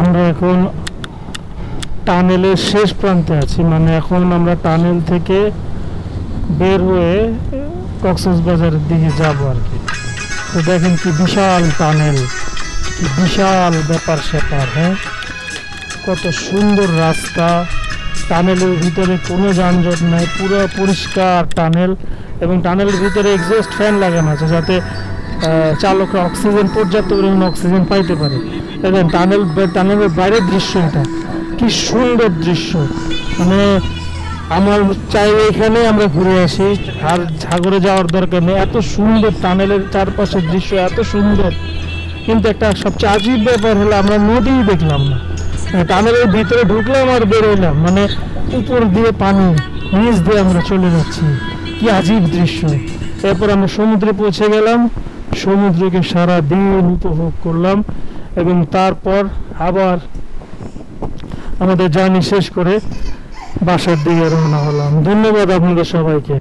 আমরা এখন টানেলের শেষ প্রান্তে আছি, মানে এখন আমরা টানেল থেকে বের হয়ে কক্সবাজারের দিকে যাব আর কি। তো দেখেন কি বিশাল টানেল, কি বিশাল ব্যাপার স্যাপার। হ্যাঁ, কত সুন্দর রাস্তা, টানেলের ভিতরে কোনো যানজট নাই, পুরো পরিষ্কার টানেল, এবং টানেলের ভিতরে এক্সস্ট ফ্যান লাগানো আছে যাতে চালকরা অক্সিজেন, পর্যাপ্ত পরিমাণ অক্সিজেন পাইতে পারে। এবং টানেলের বাইরের দৃশ্য, এটা কি সুন্দর দৃশ্য, মানে আমার চাই এখানে আমরা ঘুরে আসি, আর সাগরে যাওয়ার দরকার নেই। এত সুন্দর টানেলের চারপাশের দৃশ্য, এত সুন্দর। কিন্তু একটা সবচেয়ে আজীব ব্যাপার হলো আমরা নদীই দেখলাম না। টানেলের ভিতরে ঢুকলাম আর বেরোলাম, মানে উপর দিয়ে পানি, নিচ দিয়ে আমরা চলে যাচ্ছি, কি আজীব দৃশ্য। এরপর আমরা সমুদ্রে পৌঁছে গেলাম, সমুদ্রকে সারা দিন উপভোগ করলাম, এবং তারপর আবার আমাদের জার্নি শেষ করে বাসার দিকে রওনা হলাম। ধন্যবাদ আপনাদের সবাইকে।